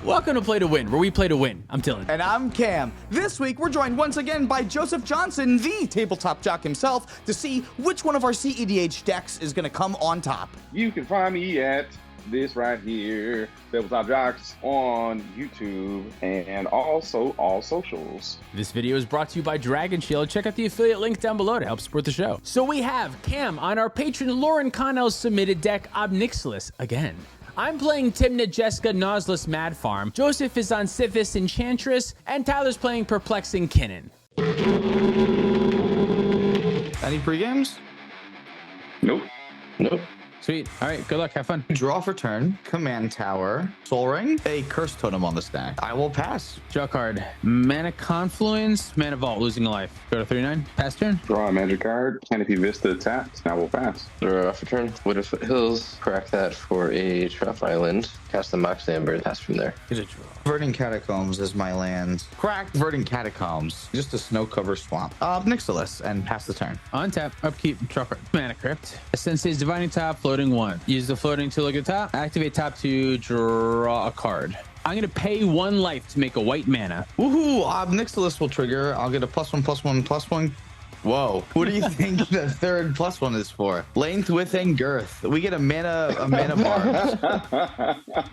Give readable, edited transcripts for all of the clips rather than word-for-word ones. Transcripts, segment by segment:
Welcome to Play to Win, where we play to win. I'm Dylan. And I'm Cam. This week, we're joined once again by Joseph Johnson, the tabletop jock himself, to see which one of our CEDH decks is going to come on top. You can find me at this right here, Tabletop Jocks, on YouTube and also all socials. This video is brought to you by Dragon Shield. Check out the affiliate link down below to help support the show. So we have Cam on our patron Lauren Connell's submitted deck, Obnixilis, again. I'm playing Tymna Jessica Nautilus Mad Farm. Joseph is on Sithis Enchantress, and Tyler's playing Perplexing Kinnan. Any pre-games? Nope. Sweet. All right, good luck. Have fun. Draw for turn, Command Tower, Soul Ring, a Curse Totem on the stack. I will pass. Draw card. Mana Confluence, Mana Vault, losing a life. Go to 39. Pass turn. Draw a magic card. Canopy Vista tapped. Now we'll pass. Draw off a turn. Widowfoot Hills. Crack that for a Trough Island. Cast the Mox Amber. Pass from there. Get a draw. Verdant Catacombs is my land. Cracked Verdant Catacombs. Just a snow-covered swamp. Obnixilis, and pass the turn. On tap, upkeep, draw card. Mana Crypt. Sensei's Divining Top, floating 1. Use the floating tool at the top. Activate top to draw a card. I'm going to pay 1 life to make a white mana. Woohoo! Obnixilis will trigger. I'll get a +1/+1/+1. Whoa. What do you think the third +1 is for? Length, width, and girth. We get a mana barbs.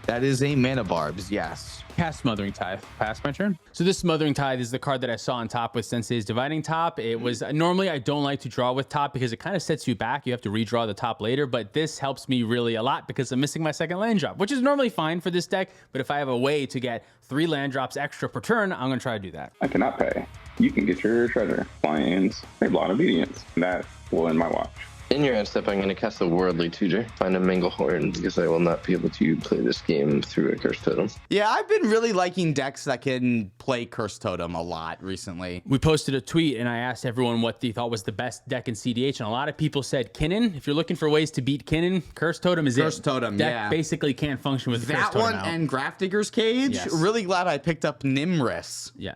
That is a mana barbs, yes. Cast Smothering Tithe. Pass my turn. So this Smothering Tithe is the card that I saw on top with Sensei's Dividing Top. It was normally I don't like to draw with top because it kind of sets you back. You have to redraw the top later, but this helps me really a lot because I'm missing my second land drop, which is normally fine for this deck. But if I have a way to get 3 land drops extra per turn, I'm going to try to do that. I cannot pay. You can get your treasure. Lions, Blot Obedience. That will end my watch. In your end step, I'm going to cast a Worldly Tutor. Find a Manglehorn because I will not be able to play this game through a Curse Totem. Yeah, I've been really liking decks that can play Curse Totem a lot recently. We posted a tweet and I asked everyone what they thought was the best deck in CDH, and a lot of people said Kinnan. If you're looking for ways to beat Kinnan, Curse Totem is Curse it. Totem, deck yeah. basically can't function with Curse That Totem one out. and Grafdigger's Cage. Yes. Really glad I picked up Nimris. Yeah.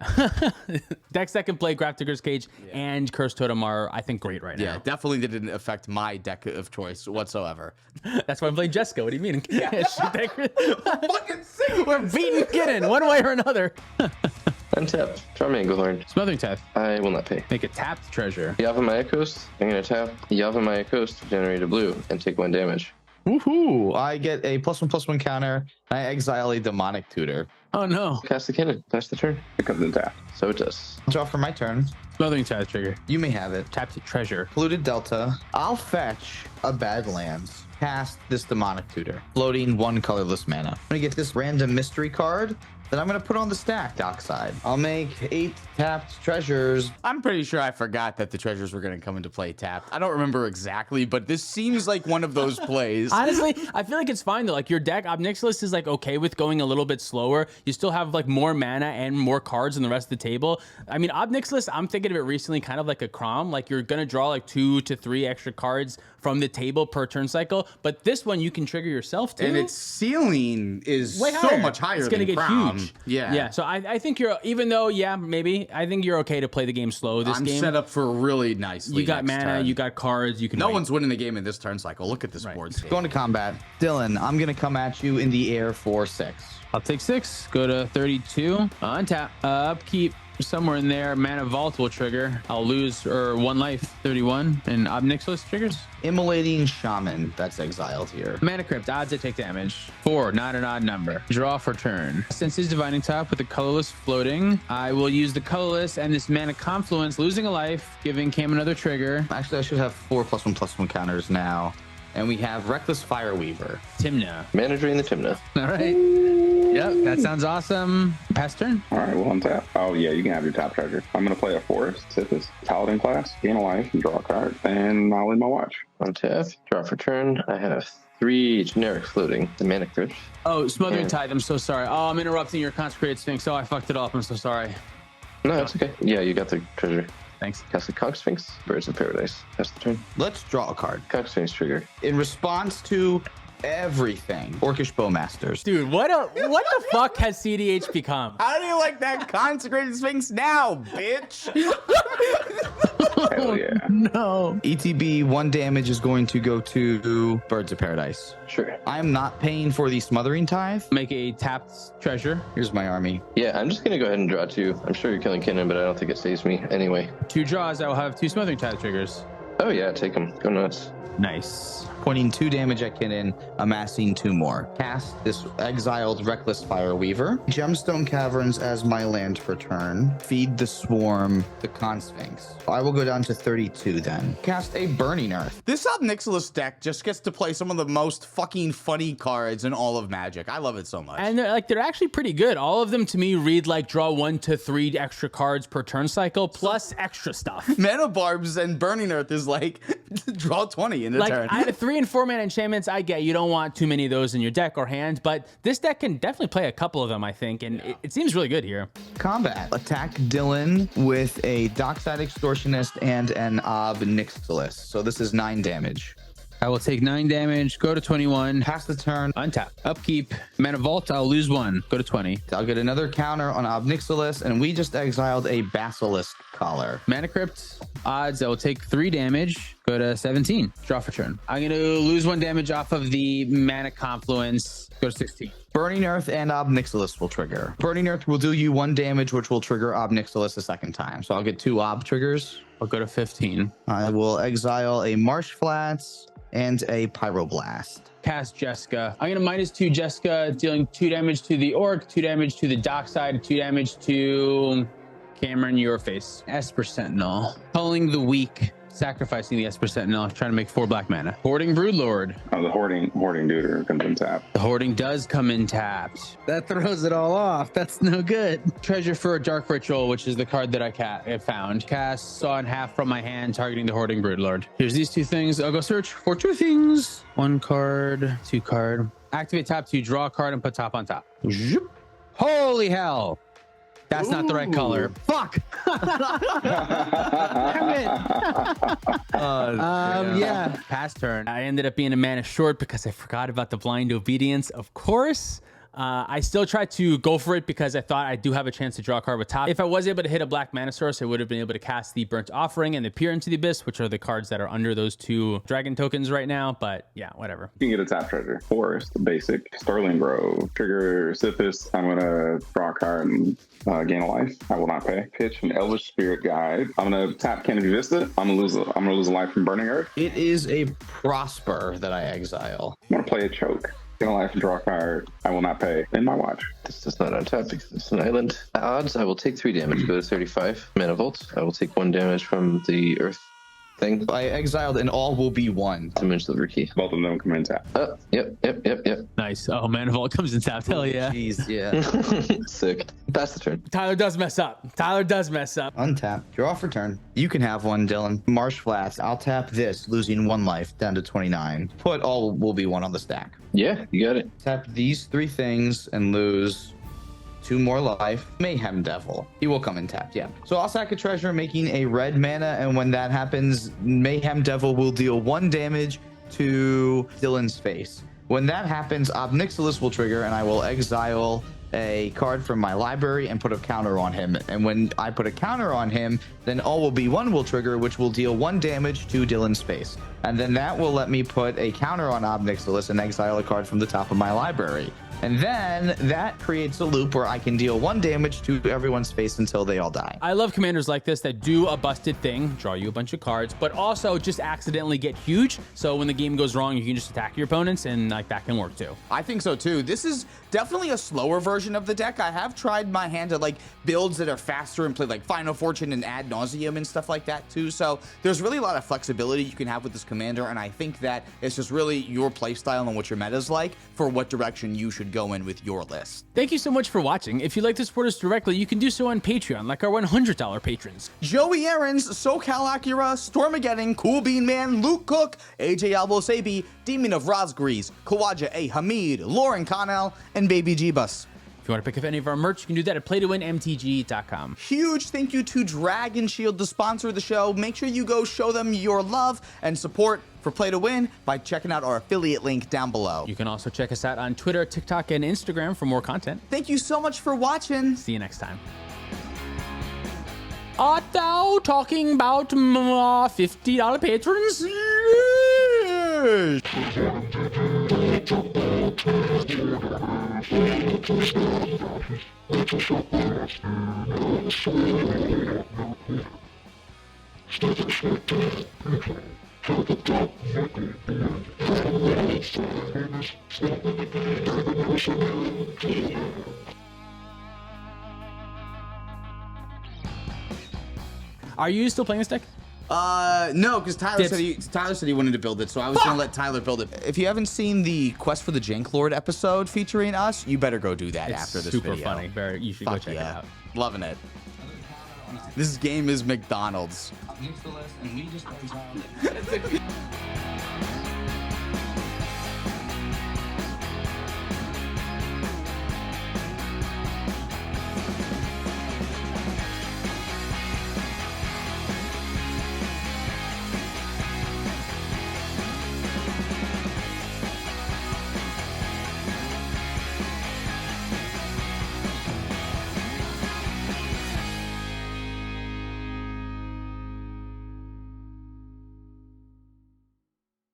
Decks that can play Grafdigger's Cage and Curse Totem are, I think, great right Yeah, now. definitely didn't affect my deck of choice whatsoever. That's why I'm playing Jessica. What do you mean? Yeah. Fucking sick. We're beating Kinnan one way or another. Untap. Draw Manglehorn. Smothering Tithe. I will not pay. Make a tapped treasure. Yavimaya Coast. I'm going to tap Yavimaya Coast to generate a blue and take 1 damage. Woohoo! I get a +1/+1 counter. I exile a Demonic Tutor. Oh no. Cast the Kinnan. Pass the turn. It comes in tap. So it does. Draw for my turn. Smothering Tithe trigger. You may have it. Tapped treasure. Polluted Delta. I'll fetch a Badlands. Cast this Demonic Tutor. Floating 1 colorless mana. I'm gonna get this random mystery card that I'm gonna put on the stack dockside. I'll make 8 tapped treasures. I'm pretty sure I forgot that the treasures were gonna come into play tapped. I don't remember exactly, but this seems like one of those plays. Honestly, I feel like it's fine though. Like your deck, Obnixilis is like okay with going a little bit slower. You still have like more mana and more cards than the rest of the table. I mean, Obnixilis, I'm thinking of it recently kind of like a Crom. Like you're gonna draw like 2 to 3 extra cards from the table per turn cycle. But this one you can trigger yourself too. And its ceiling is Way so higher. much higher It's gonna than get Crown. huge. Yeah. Yeah. So I think you're, even though, yeah, maybe, I think you're okay to play the game slow this I'm game. set up for really nicely. You got next mana, turn. you got cards, you can No wait. one's winning the game in this turn cycle. Look at this Right. board state. Going to combat. Dylan, I'm going to come at you in the air for 6. I'll take 6, go to 32, untap, upkeep, somewhere in there, Mana Vault will trigger. I'll lose 1 life, 31, and Obnixilis triggers. Immolating Shaman. That's exiled here. Mana Crypt, odds that take damage. 4, not an odd number. Draw for turn. Since he's Divining Top with the colorless floating, I will use the colorless and this Mana Confluence, losing a life, giving Cam another trigger. Actually, I should have 4 +1/+1 counters now. And we have Reckless Fireweaver. Tymna. Mana Drain the Tymna. All right. Yep, that sounds awesome. Pass turn. All right, well, untap. Oh, yeah, you can have your top treasure. I'm going to play a Forest, Sithis, Paladin class, gain a life, and draw a card, and I'll end my watch. Untap. Draw for turn. I have 3 generic floating. The Mana Crypt. Oh, Smothering Yeah. Tithe, I'm so sorry. Oh, I'm interrupting your Consecrated Sphinx. Oh, I fucked it up. I'm so sorry. No, it's okay. Yeah, you got the treasure. Thanks. Cast the Conch Sphinx. Birds of Paradise. Pass the turn. Let's draw a card. Conch Sphinx trigger. In response to everything, Orcish Bowmasters. Dude, what the fuck has CDH become? How do you like that Consecrated Sphinx now, bitch? Hell yeah. No. ETB, 1 damage is going to go to Birds of Paradise. Sure. I'm not paying for the Smothering Tithe. Make a tapped treasure. Here's my army. Yeah, I'm just gonna go ahead and draw 2. I'm sure you're killing Kinnan, but I don't think it saves me anyway. 2 draws. I will have 2 Smothering Tithe triggers. Oh yeah, take them. Go nuts. Nice. Pointing 2 damage at Kinnan, amassing 2 more. Cast this exiled Reckless Fireweaver. Gemstone Caverns as my land for turn. Feed the Swarm, the Consphinx. I will go down to 32 then. Cast a Burning Earth. This Ob Nixilis deck just gets to play some of the most fucking funny cards in all of Magic. I love it so much. And they're actually pretty good. All of them to me read like draw 1 to 3 extra cards per turn cycle plus extra stuff. Mana Barbs and Burning Earth is like draw 20 in a Like turn. I had 3 and 4 mana enchantments. I get you don't want too many of those in your deck or hand, but this deck can definitely play a couple of them, I think, and it seems really good here. Combat. Attack Dylan with a Dockside Extortionist and an Ob Nixilis. So this is 9 damage. I will take 9 damage, go to 21, Pass the turn. untap, upkeep, mana vault, I'll lose 1, go to 20. I'll get another counter on Ob Nixilis, and we just exiled a Basilisk Collar. Mana Crypt, odds, I will take 3 damage, go to 17, draw for turn. I'm going to lose 1 damage off of the Mana Confluence, go to 16. Burning Earth and Ob Nixilis will trigger. Burning Earth will do you 1 damage, which will trigger Ob Nixilis a second time. So I'll get 2 Ob triggers. I'll go to 15. I will exile a Marsh Flats and a Pyroblast. Cast Jessica. I'm going to -2 Jessica, dealing 2 damage to the Orc, 2 damage to the Dockside, 2 damage to Cameron, your face. Esper Sentinel. Culling the Weak. Sacrificing the Esper Sentinel, trying to make 4 black mana. Hoarding Broodlord. Oh, the hoarding duder comes in tap. The Hoarding does come in tapped. That throws it all off. That's no good. Treasure for a Dark Ritual, which is the card that I found. Cast, saw in half from my hand, targeting the Hoarding Broodlord. Here's these 2 things. I'll go search for 2 things. 1 card, 2 card. Activate top 2, draw a card, and put top on top. Zoop. Holy hell. That's not the right color. Fuck. Damn it. Yeah. Past turn. I ended up being a mana short because I forgot about the Blind Obedience, of course. I still tried to go for it because I thought I do have a chance to draw a card with top. If I was able to hit a black mana source, I would have been able to cast the Burnt Offering and the Peer into the Abyss, which are the cards that are under those 2 dragon tokens right now. But yeah, whatever. You can get a tap treasure. Forest, basic. Sterling Grove. Trigger Sithis. I'm going to draw a card and gain a life. I will not pay. Pitch an Elvish Spirit Guide. I'm going to tap Canopy Vista. I'm going to lose a life from Burning Earth. It is a Prosper that I exile. I'm going to play a Choke. Gain a life and draw a card. I will not pay in my watch. This does not untap because it's an island. Odds, I will take 3 damage, go to 35. Mana Vault, I will take 1 damage from the Earth thing. I exiled and all will be 1. Diminish Silver Key. Both of them come in tap. Yep. Nice. Oh, Mana Vault comes in tapped. Hell yeah. Jeez, yeah. Sick. Pass the turn. Tyler does mess up. Untap. Draw for turn. You can have one, Dylan. Marsh Flats. I'll tap this, losing 1 life down to 29. Put all will be 1 on the stack. Yeah, you got it. Tap these 3 things and lose 2 more life. Mayhem Devil. He will come in tapped, yeah. So I'll sack a treasure, making a red mana, and when that happens, Mayhem Devil will deal 1 damage to Dylan's face. When that happens, Ob Nixilis will trigger, and I will exile a card from my library and put a counter on him. And when I put a counter on him, then all will be 1 will trigger, which will deal 1 damage to Dylan's face. And then that will let me put a counter on Ob Nixilis and exile a card from the top of my library. And then that creates a loop where I can deal 1 damage to everyone's face until they all die. I love commanders like this that do a busted thing, draw you a bunch of cards, but also just accidentally get huge. So when the game goes wrong, you can just attack your opponents, and like that can work too. I think so too. This is definitely a slower version of the deck. I have tried my hand at like builds that are faster and play like Final Fortune and Ad Nauseum and stuff like that too. So there's really a lot of flexibility you can have with this commander, and I think that it's just really your play style and what your meta is like for what direction you should go in with your list. Thank you so much for watching. If you'd like to support us directly, you can do so on Patreon, like our $100 patrons. Joey Aarons, SoCal Acura, Stormageddon, Cool Bean Man, Luke Cook, AJ Albosabi, Demon of Rosgrees, Kawaja A. Hamid, Lauren Connell, and Baby G-Bus. If you want to pick up any of our merch, you can do that at playtowinmtg.com. Huge thank you to Dragon Shield, the sponsor of the show. Make sure you go show them your love and support for Play to Win by checking out our affiliate link down below. You can also check us out on Twitter, TikTok, and Instagram for more content. Thank you so much for watching. See you next time. Art thou talking about $50 patrons? Are you still playing this deck? No, because Tyler Dibs. said he wanted to build it, so I was gonna let Tyler build it. If you haven't seen the Quest for the Jank Lord episode featuring us, you better go do that It's after this super video. funny. You should go Fuck check yeah. it out. Loving it. This game is McDonald's. And we just